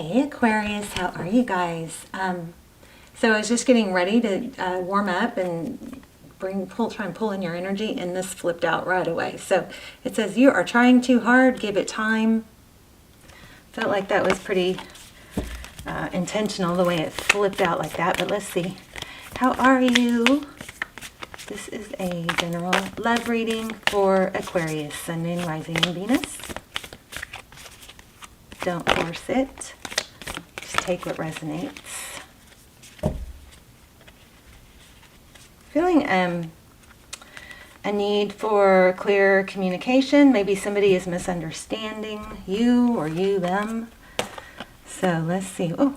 Hey Aquarius, how are you guys? So I was just getting ready to warm up and try and pull in your energy, and this flipped out right away. So it says you are trying too hard, give it time. Felt like that was pretty intentional the way it flipped out like that, but let's see. How are you? This is a general love reading for Aquarius, Sun, Moon, Rising, and Venus. Don't force it. Just take what resonates. Feeling a need for clear communication. Maybe somebody is misunderstanding you or you them. So let's see. Oh,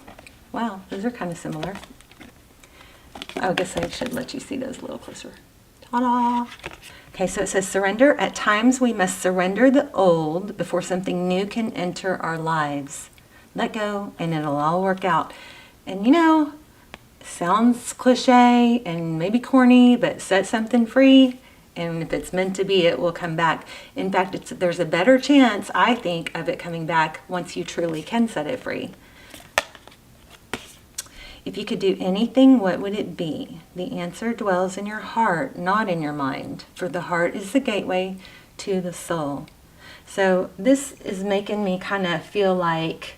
wow, those are kind of similar. I guess I should let you see those a little closer. Ta-da! Okay, so it says surrender. At times we must surrender the old before something new can enter our lives. Let go and it'll all work out. And you know, sounds cliche and maybe corny, but set something free, and if it's meant to be, it will come back. In fact, there's a better chance, I think, of it coming back once you truly can set it free. If you could do anything, what would it be? The answer dwells in your heart, not in your mind, for the heart is the gateway to the soul. So this is making me kind of feel like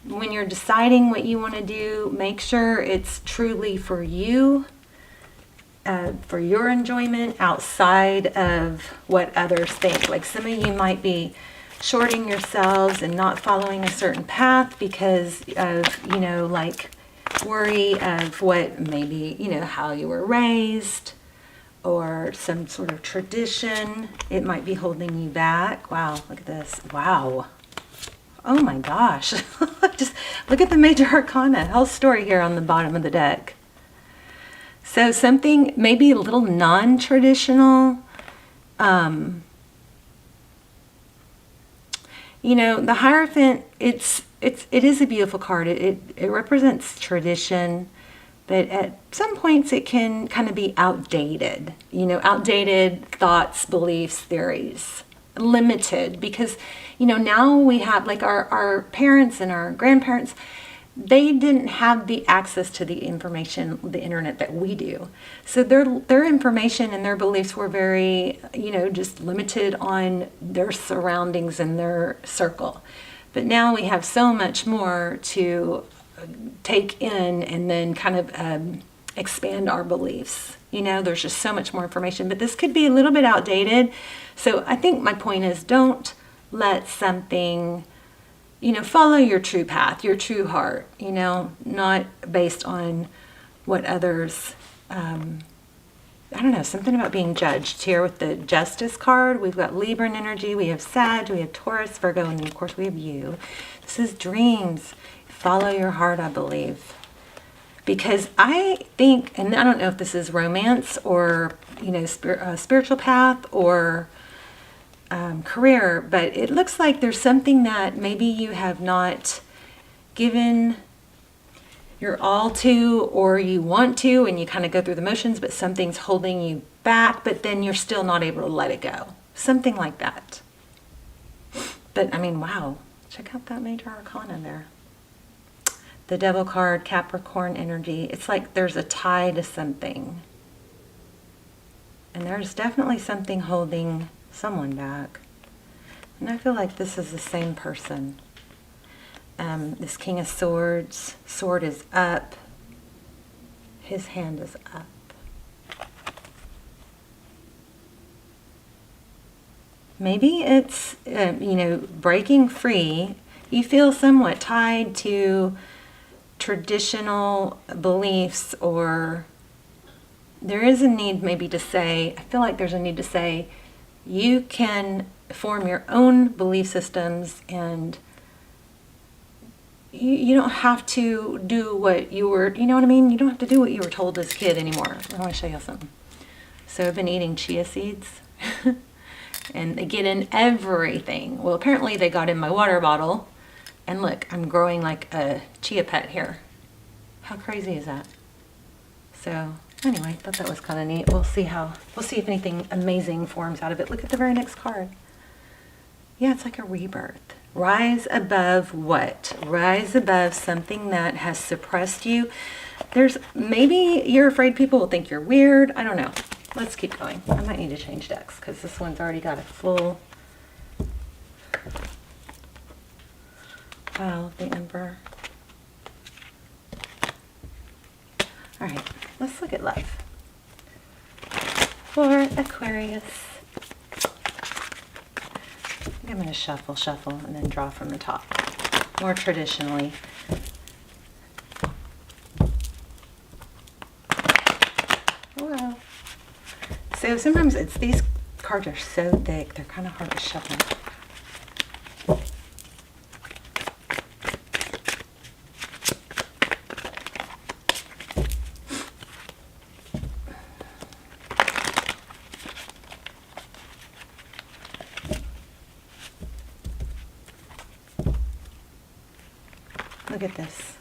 when you're deciding what you want to do, make sure it's truly for you, for your enjoyment, outside of what others think. Like some of you might be shorting yourselves and not following a certain path because of, you know, like worry of what maybe, you know, how you were raised or some sort of tradition. It might be holding you back. Wow, look at this. Wow. Oh my gosh. Just look at the major arcana. Whole story here on the bottom of the deck. So something maybe a little non-traditional. You know, the Hierophant, it is a beautiful card. It represents tradition, but at some points it can kind of be outdated. You know, outdated thoughts, beliefs, theories. Limited, because, you know, now we have, like, our parents and our grandparents, they didn't have the access to the information, the internet, that we do. So their information and their beliefs were very, you know, just limited on their surroundings and their circle. But now we have so much more to take in and then kind of expand our beliefs. You know, there's just so much more information, but this could be a little bit outdated. So I think my point is, don't let something, you know, follow your true path, your true heart, you know, not based on what others, I don't know, something about being judged. Here with the Justice card, we've got Libra energy, we have Sag, we have Taurus, Virgo, and then of course we have you. This is dreams. Follow your heart, I believe. Because I think, and I don't know if this is romance or, you know, spiritual path or career, but it looks like there's something that maybe you have not given your all to, or you want to, and you kind of go through the motions, but something's holding you back, but then you're still not able to let it go. Something like that. But I mean, wow, check out that major arcana there. The Devil card, Capricorn energy. It's like there's a tie to something. And there's definitely something holding someone back. And I feel like this is the same person. This King of Swords. Sword is up. His hand is up. Maybe it's, you know, breaking free. You feel somewhat tied to traditional beliefs, or there is a need maybe to say, I feel like there's a need to say, you can form your own belief systems, and you don't have to do what you were, you know what I mean? You don't have to do what you were told as a kid anymore. I want to show you something. So I've been eating chia seeds and they get in everything. Well, apparently they got in my water bottle. And look, I'm growing like a chia pet here. How crazy is that? So anyway, I thought that was kind of neat. We'll see if anything amazing forms out of it. Look at the very next card. Yeah, it's like a rebirth. Rise above what? Rise above something that has suppressed you. Maybe you're afraid people will think you're weird. I don't know. Let's keep going. I might need to change decks because this one's already got a full... Wow, the Emperor. All right, let's look at love. For Aquarius. I'm going to shuffle, and then draw from the top. More traditionally. Hello. So sometimes these cards are so thick, they're kind of hard to shuffle. Look at this.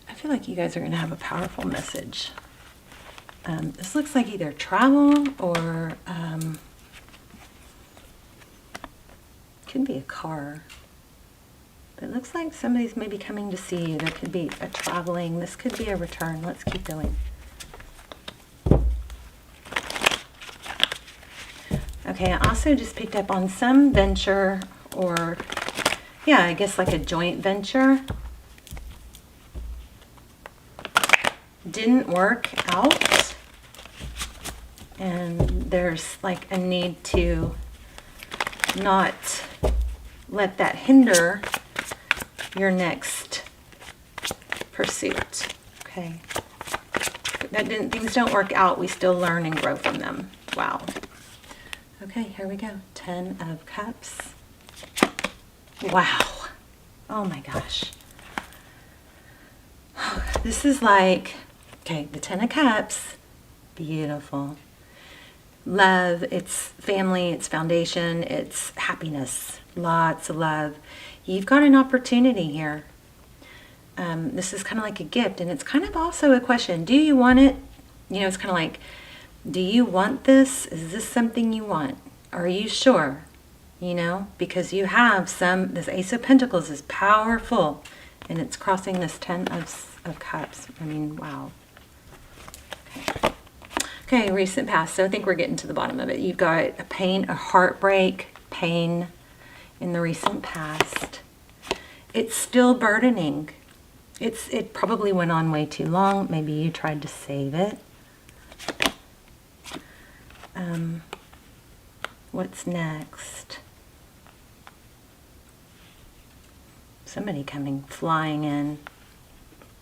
I feel like you guys are going to have a powerful message. This looks like either travel or could be a car. But it looks like somebody's maybe coming to see you. There could be a traveling. This could be a return. Let's keep going. Okay, I also just picked up on some venture or, yeah, I guess like a joint venture. Didn't work out. And there's like a need to not let that hinder your next pursuit. Okay. Things don't work out. We still learn and grow from them. Wow. Okay, here we go. 10 of Cups. Wow. Oh my gosh. This is like, okay, the 10 of Cups. Beautiful. Love, it's family, it's foundation, it's happiness. Lots of love. You've got an opportunity here. This is kind of like a gift, and it's kind of also a question. Do you want it? You know, it's kind of like, do you want this? Is this something you want? Are you sure? You know, because you have this Ace of Pentacles is powerful, and it's crossing this 10 of Cups. I mean, wow. Okay, recent past. So I think we're getting to the bottom of it. You've got a pain, a heartbreak, pain in the recent past. It's still burdening. It probably went on way too long. Maybe you tried to save it. What's next? Somebody coming flying in.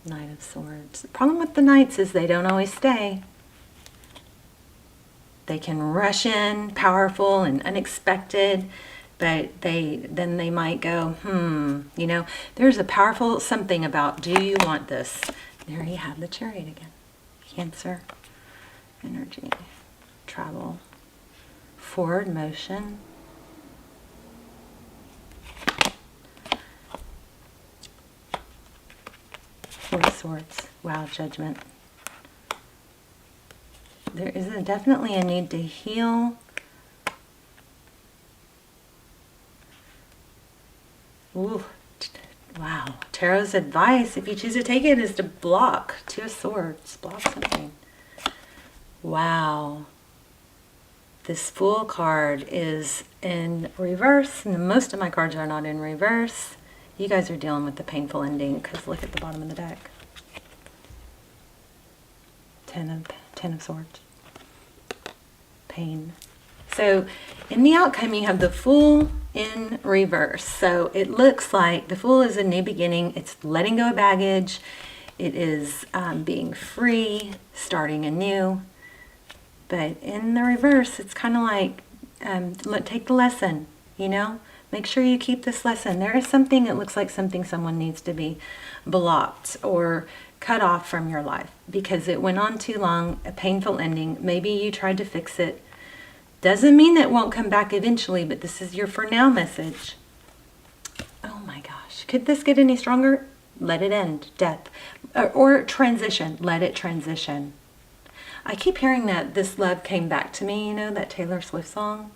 Knight of Swords. The problem with the Knights is they don't always stay. They can rush in, powerful and unexpected, but then they might go, you know, there's a powerful something about, do you want this? There you have the Chariot again. Cancer, energy, travel, forward motion. Four of Swords. Wow, Judgment. There is definitely a need to heal. Ooh, wow. Tarot's advice, if you choose to take it, is to block. Two of Swords. Block something. Wow. This Fool card is in reverse, and most of my cards are not in reverse. You guys are dealing with the painful ending, because look at the bottom of the deck. Ten of Swords. Pain. So in the outcome, you have the Fool in reverse. So it looks like the Fool is a new beginning. It's letting go of baggage. It is being free, starting anew. But in the reverse, it's kind of like, take the lesson, you know? Make sure you keep this lesson. There is something that looks like something someone needs to be blocked or cut off from your life because it went on too long, a painful ending. Maybe you tried to fix it. Doesn't mean that it won't come back eventually, but this is your for now message. Oh my gosh. Could this get any stronger? Let it end. Death. Or transition. Let it transition. I keep hearing that this love came back to me, you know, that Taylor Swift song.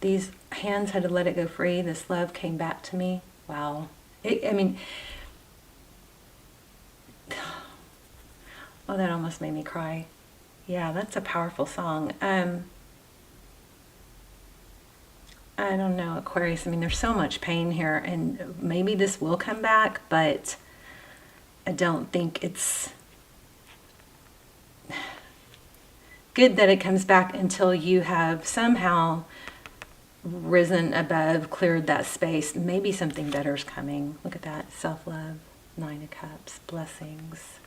These hands had to let it go free. This love came back to me. Wow. I mean, oh, that almost made me cry. Yeah, that's a powerful song. I don't know, Aquarius. I mean, there's so much pain here, and maybe this will come back, but I don't think it's good that it comes back until you have somehow risen above, cleared that space. Maybe something better is coming. Look at that. Self-love, 9 of Cups, blessings.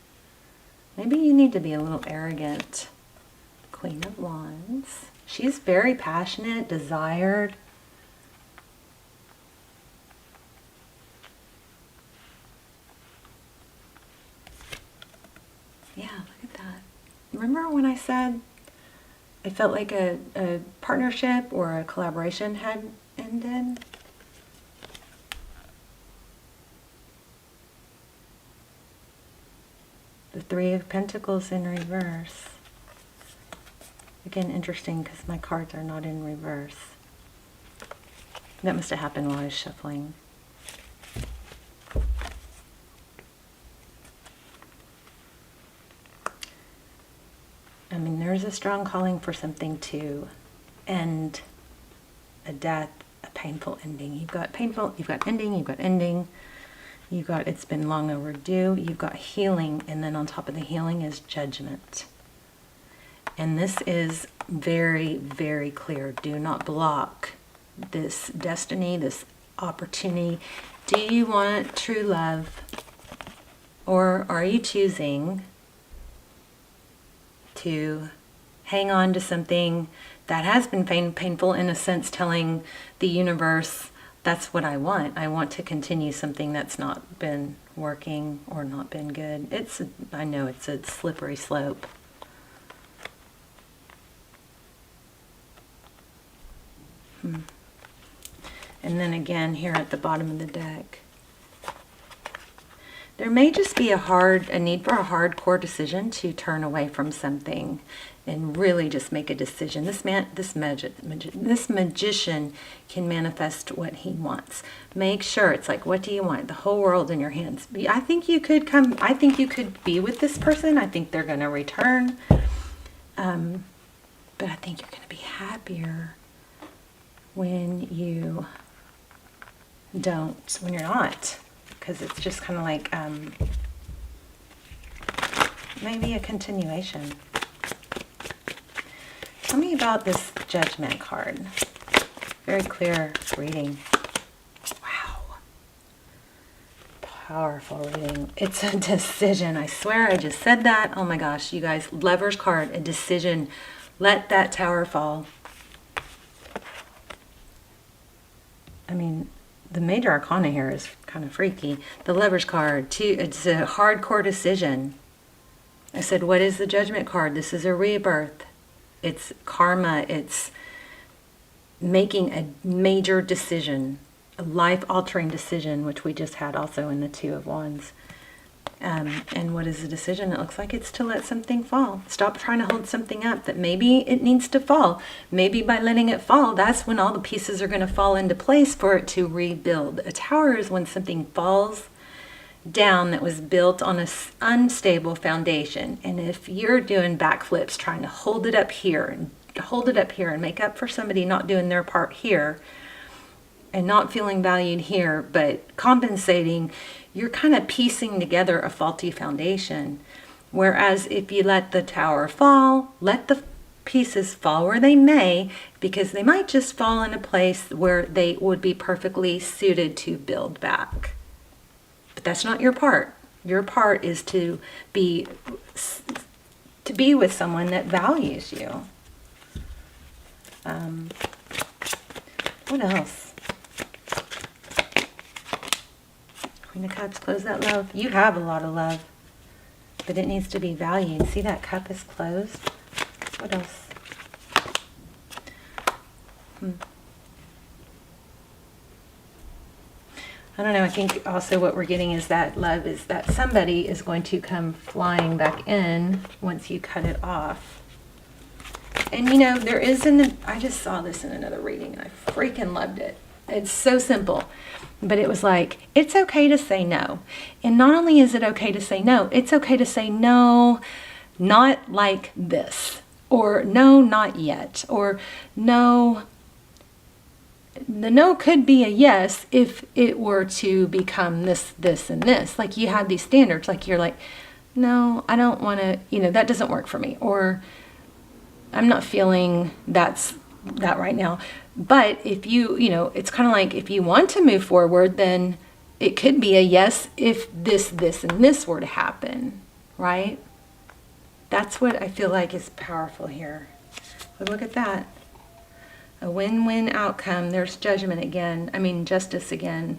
Maybe you need to be a little arrogant. Queen of Wands. She's very passionate, desired. Yeah, look at that. Remember when I said I felt like a partnership or a collaboration had ended? The 3 of Pentacles in reverse. Again, interesting because my cards are not in reverse. That must have happened while I was shuffling. I mean, there's a strong calling for something to end, a death, a painful ending. You've got painful, you've got ending, you've got ending, you've got it's been long overdue, you've got healing, and then on top of the healing is judgment. And this is very, very clear. Do not block this destiny, this opportunity. Do you want true love, or are you choosing to hang on to something that has been painful, in a sense, telling the universe, that's what I want. I want to continue something that's not been working or not been good. I know it's a slippery slope. And then again, here at the bottom of the deck, there may just be a need for a hardcore decision to turn away from something and really just make a decision. This magician can manifest what he wants. Make sure it's like, what do you want? The whole world in your hands. I think you could be with this person. I think they're going to return. But I think you're going to be happier when you're not. Because it's just kind of like maybe a continuation. Tell me about this Judgment card. Very clear reading. Wow. Powerful reading. It's a decision. I swear I just said that. Oh my gosh, you guys. Lover's card, a decision. Let that tower fall. I mean, the major arcana here is kind of freaky. The Lover's card, too, it's a hardcore decision. I said, what is the Judgment card? This is a rebirth. It's karma. It's making a major decision, a life-altering decision, which we just had also in the 2 of Wands. And what is the decision? It looks like it's to let something fall. Stop trying to hold something up that maybe it needs to fall. Maybe by letting it fall, that's when all the pieces are going to fall into place for it to rebuild. A tower is when something falls down that was built on an unstable foundation. And if you're doing backflips, trying to hold it up here and make up for somebody not doing their part here and not feeling valued here, but compensating, you're kind of piecing together a faulty foundation. Whereas if you let the tower fall, let the pieces fall where they may, because they might just fall in a place where they would be perfectly suited to build back. But that's not your part. Your part is to be with someone that values you. What else? Queen of Cups, close that love. You have a lot of love, but it needs to be valued. See, that cup is closed. What else? I don't know. I think also what we're getting is that love is that somebody is going to come flying back in once you cut it off. And you know, there is I just saw this in another reading and I freaking loved it. It's so simple. But it was like, it's okay to say no. And not only is it okay to say no, it's okay to say no, not like this. Or no, not yet. Or no, the no could be a yes if it were to become this, this, and this. Like you have these standards. Like you're like, no, I don't want to, you know, that doesn't work for me. Or I'm not feeling that right now. But if you know, it's kind of like if you want to move forward, then it could be a yes if this, this, and this were to happen, right? That's what I feel like is powerful here. But look at that. A win-win outcome. There's judgment again. I mean, justice again.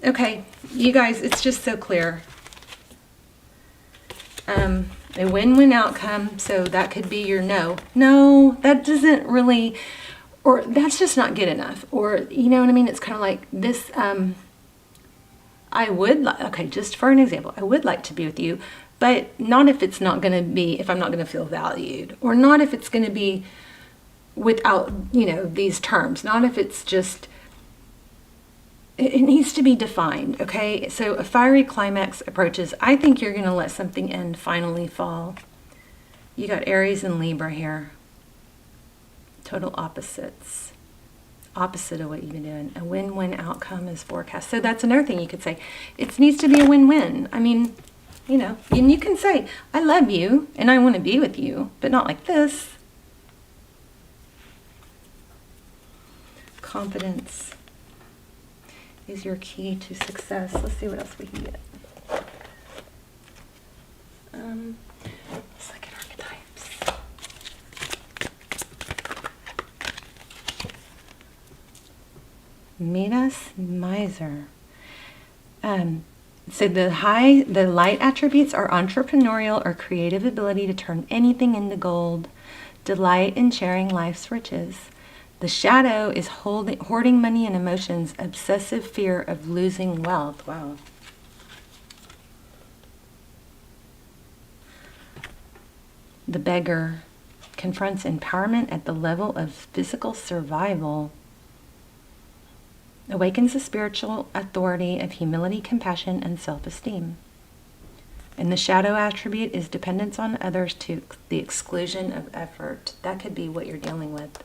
Okay, you guys, it's just so clear. A win-win outcome, so that could be your no. No, that doesn't really, or that's just not good enough. Or, you know what I mean? It's kind of like this, I would, okay, just for an example, I would like to be with you, but not if it's not going to be, if I'm not going to feel valued, or not if it's going to be without, you know, these terms, not if it's just, it needs to be defined, okay? So a fiery climax approaches. I think you're going to let something end, finally fall. You got Aries and Libra here. Total opposites. Opposite of what you've been doing. A win-win outcome is forecast. So that's another thing you could say. It needs to be a win-win. I mean, you know, and you can say, I love you and I want to be with you, but not like this. Confidence is your key to success. Let's see what else we can get. Let's look at archetypes. Midas Miser. So the light attributes are entrepreneurial or creative ability to turn anything into gold, delight in sharing life's riches. The shadow is hoarding money and emotions, obsessive fear of losing wealth. Wow. The beggar confronts empowerment at the level of physical survival, awakens the spiritual authority of humility, compassion, and self-esteem. And the shadow attribute is dependence on others to the exclusion of effort. That could be what you're dealing with.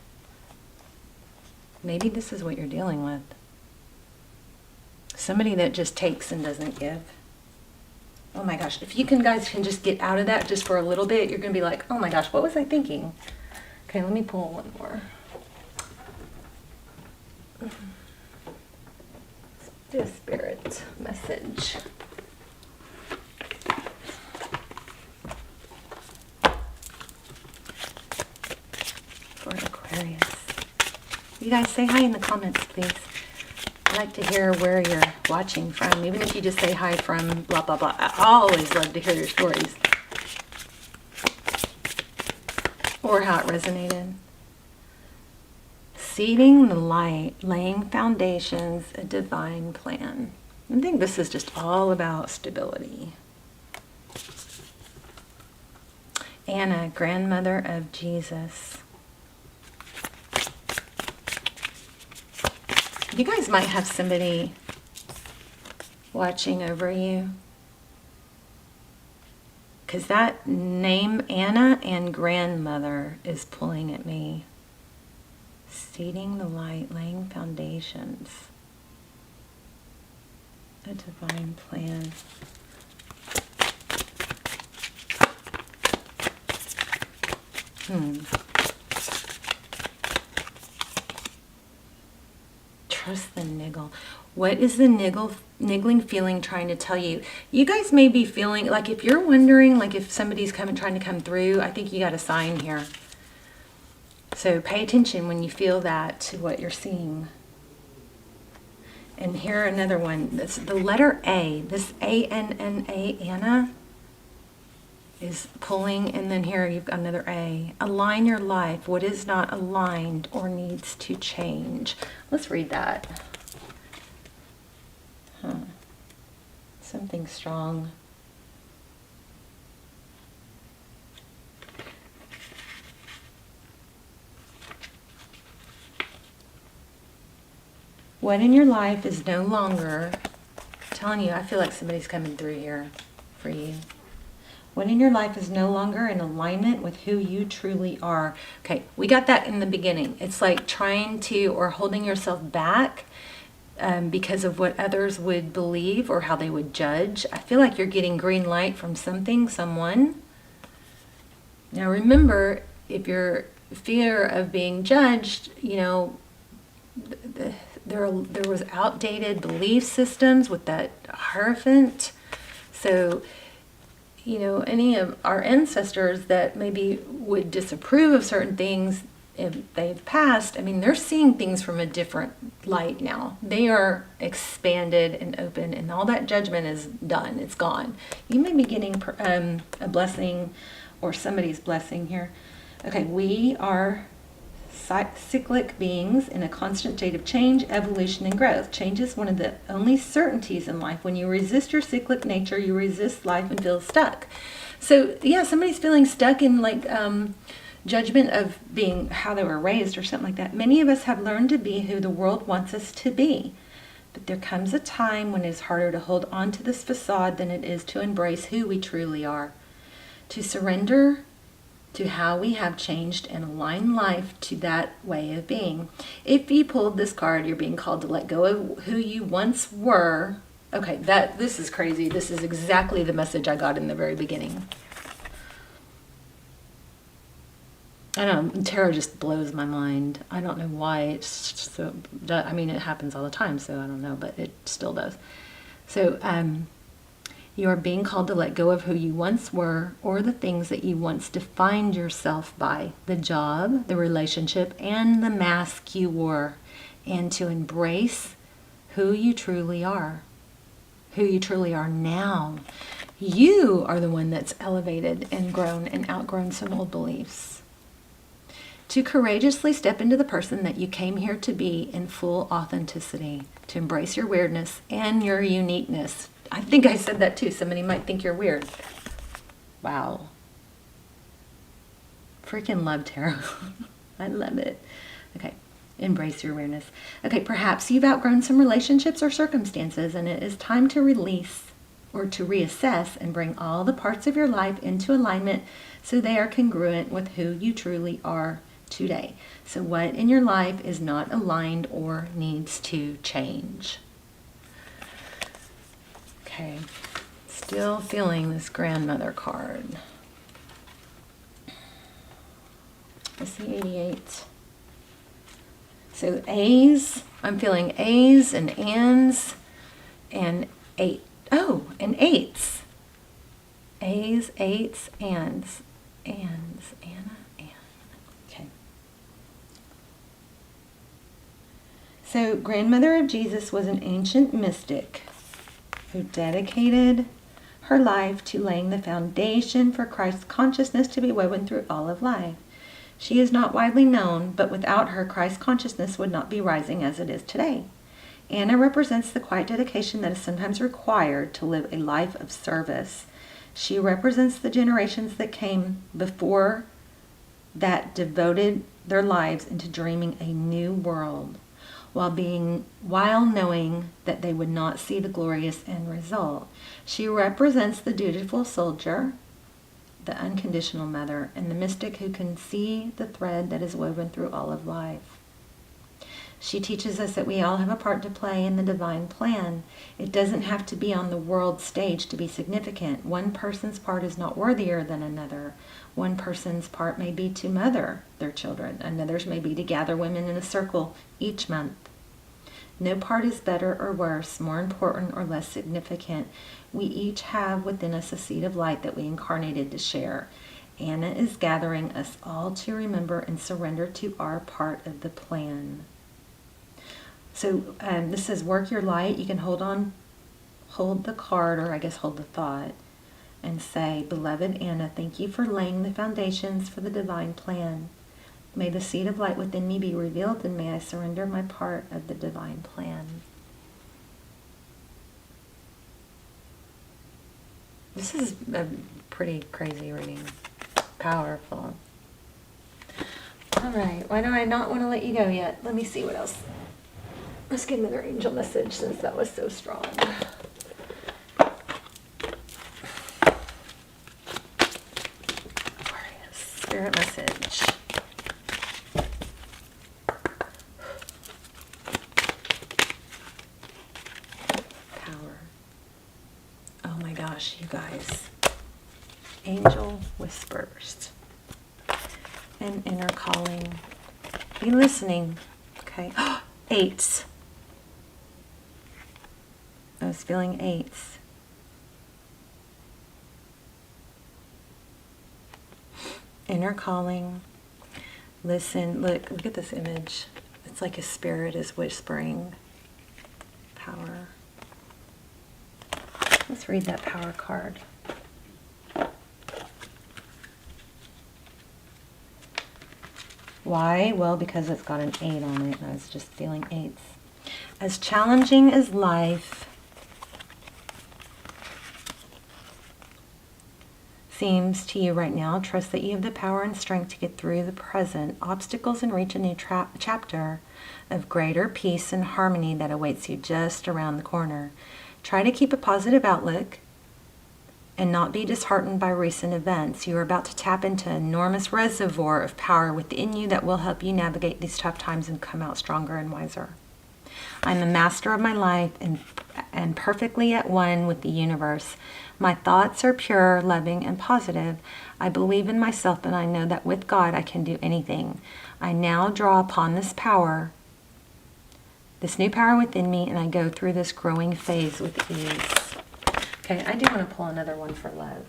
Maybe this is what you're dealing with. Somebody that just takes and doesn't give. Oh my gosh, if you guys can just get out of that just for a little bit, you're going to be like, oh my gosh, what was I thinking? Okay, let me pull one more. Do a spirit message. For Aquarius. You guys say hi in the comments, please. I like to hear where you're watching from, even if you just say hi from blah, blah, blah. I always love to hear your stories. Or how it resonated. Seeding the light, laying foundations, a divine plan. I think this is just all about stability. Anna, grandmother of Jesus. You guys might have somebody watching over you. Because that name, Anna and grandmother, is pulling at me. Seeding the light, laying foundations. A divine plan. Trust the niggle. What is the niggling feeling trying to tell you? You guys may be feeling like, if you're wondering, like if somebody's trying to come through, I think you got a sign here. So pay attention when you feel that to what you're seeing. And here another one. That's the letter A. This A-N-N-A, Anna, is pulling, and then here you've got another A. Align your life. What is not aligned or needs to change. Let's read that. Something strong. What in your life is no longer, I'm telling you, I feel like somebody's coming through here for you. What in your life is no longer in alignment with who you truly are. Okay, we got that in the beginning. It's like trying to, or holding yourself back because of what others would believe or how they would judge. I feel like you're getting green light from something, someone. Now remember, if your fear of being judged, you know, there was outdated belief systems with that Hierophant. So, you know, any of our ancestors that maybe would disapprove of certain things if they've passed, I mean, they're seeing things from a different light now. They are expanded and open, and all that judgment is done. It's gone. You may be getting a blessing or somebody's blessing here. Okay, we are cyclic beings in a constant state of change, evolution, and growth. Change is one of the only certainties in life. When you resist your cyclic nature, you resist life and feel stuck. So yeah, somebody's feeling stuck in like judgment of being how they were raised or something like that. Many of us have learned to be who the world wants us to be. But there comes a time when it's harder to hold on to this facade than it is to embrace who we truly are. To surrender to how we have changed and align life to that way of being. If you pulled this card, you're being called to let go of who you once were. Okay, this is crazy. This is exactly the message I got in the very beginning. I don't know, tarot just blows my mind. I don't know why it's so, I mean, it happens all the time, so I don't know, but it still does. So, you are being called to let go of who you once were or the things that you once defined yourself by, the job, the relationship, and the mask you wore, and to embrace who you truly are now. You are the one that's elevated and grown and outgrown some old beliefs. To courageously step into the person that you came here to be in full authenticity, to embrace your weirdness and your uniqueness. I think I said that too. Somebody might think you're weird. Wow. Freaking love tarot. I love it. Okay. Embrace your weirdness. Okay. Perhaps you've outgrown some relationships or circumstances, and it is time to release or to reassess and bring all the parts of your life into alignment so they are congruent with who you truly are today. So what in your life is not aligned or needs to change? Okay, still feeling this grandmother card. I see 88. So A's, I'm feeling A's and ands and eight. Oh, and eights. A's, eights, ands, Anna, Ann. Okay. So Grandmother of Jesus was an ancient mystic who dedicated her life to laying the foundation for Christ's consciousness to be woven through all of life. She is not widely known, but without her, Christ consciousness would not be rising as it is today. Anna represents the quiet dedication that is sometimes required to live a life of service. She represents the generations that came before that devoted their lives into dreaming a new world, while knowing that they would not see the glorious end result. She represents the dutiful soldier, the unconditional mother, and the mystic who can see the thread that is woven through all of life. She teaches us that we all have a part to play in the divine plan. It doesn't have to be on the world stage to be significant. One person's part is not worthier than another. One person's part may be to mother their children. Another's may be to gather women in a circle each month. No part is better or worse, more important or less significant. We each have within us a seed of light that we incarnated to share. Anna is gathering us all to remember and surrender to our part of the plan. So this says, work your light. You can hold the card, or I guess hold the thought, and say, Beloved Anna, thank you for laying the foundations for the divine plan. May the seed of light within me be revealed, and may I surrender my part of the divine plan. This is a pretty crazy reading. Powerful. All right. Why do I not want to let you go yet? Let me see what else. Let's get another angel message since that was so strong. Aquarius, spirit message. Power. Oh my gosh, you guys. Angel whispers. And inner calling. Be listening. Okay. Eights. I was feeling eights. Inner calling. Listen. Look at this image. It's like a spirit is whispering. Power. Let's read that power card. Why? Well, because it's got an 8 on it, and I was just feeling 8s. As challenging as life seems to you right now, trust that you have the power and strength to get through the present obstacles and reach a new chapter of greater peace and harmony that awaits you just around the corner. Try to keep a positive outlook and not be disheartened by recent events. You are about to tap into an enormous reservoir of power within you that will help you navigate these tough times and come out stronger and wiser. I'm a master of my life and perfectly at one with the universe. My thoughts are pure, loving, and positive. I believe in myself, and I know that with God I can do anything. I now draw upon this power, this new power within me, and I go through this growing phase with ease. Okay, I do want to pull another one for love.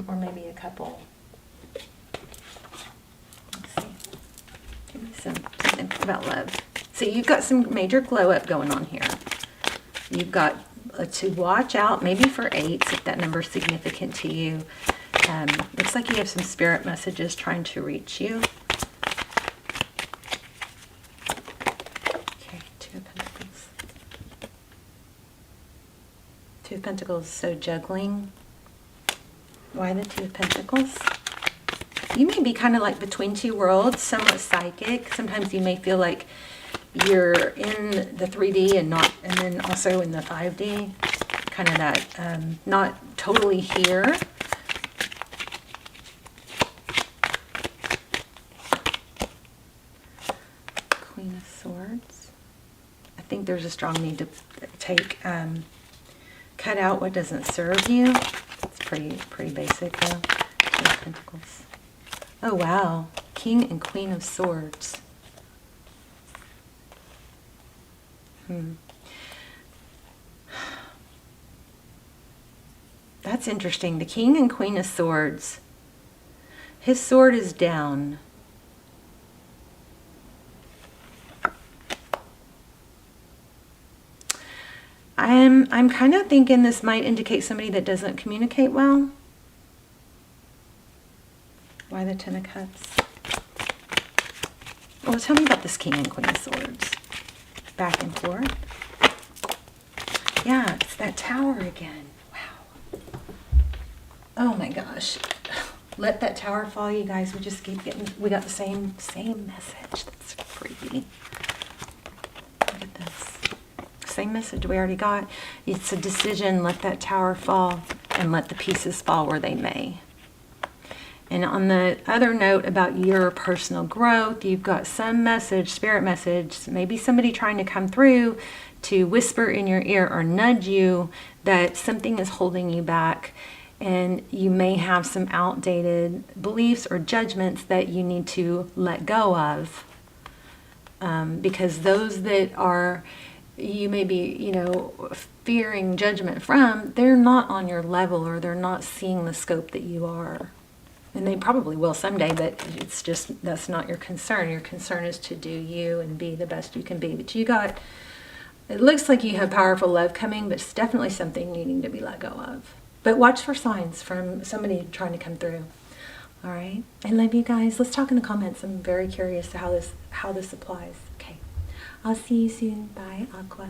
Or maybe a couple. Let's see. Give me something about love. So you've got some major glow up going on here. You've got to watch out, maybe for 8s, if that number is significant to you. Looks like you have some spirit messages trying to reach you. Okay, 2 of Pentacles. 2 of Pentacles, so juggling. Why the 2 of Pentacles? You may be kind of like between 2 worlds, somewhat psychic. Sometimes you may feel like you're in the 3D and then also in the 5D. Kind of that, not totally here. Queen of Swords. I think there's a strong need to take, cut out what doesn't serve you. It's pretty basic though. 2 of Pentacles. Oh wow, King and Queen of Swords. That's interesting. The King and Queen of Swords. His sword is down. I'm kind of thinking this might indicate somebody that doesn't communicate well. Why the 10 of Cups? Well, tell me about this King and Queen of Swords. Back and forth. Yeah, it's that Tower again. Wow. Oh my gosh. Let that Tower fall, you guys. We just keep getting, we got the same message. That's creepy. Look at this. Same message we already got. It's a decision. Let that Tower fall and let the pieces fall where they may. And on the other note about your personal growth, you've got some message, spirit message, maybe somebody trying to come through to whisper in your ear or nudge you that something is holding you back, and you may have some outdated beliefs or judgments that you need to let go of, because those that are, you may be, fearing judgment from, they're not on your level, or they're not seeing the scope that you are. And they probably will someday, but it's just, that's not your concern. Your concern is to do you and be the best you can be. But it looks like you have powerful love coming, but it's definitely something needing to be let go of. But watch for signs from somebody trying to come through. All right. I love you guys. Let's talk in the comments. I'm very curious to how this applies. Okay. I'll see you soon. Bye, Aqua.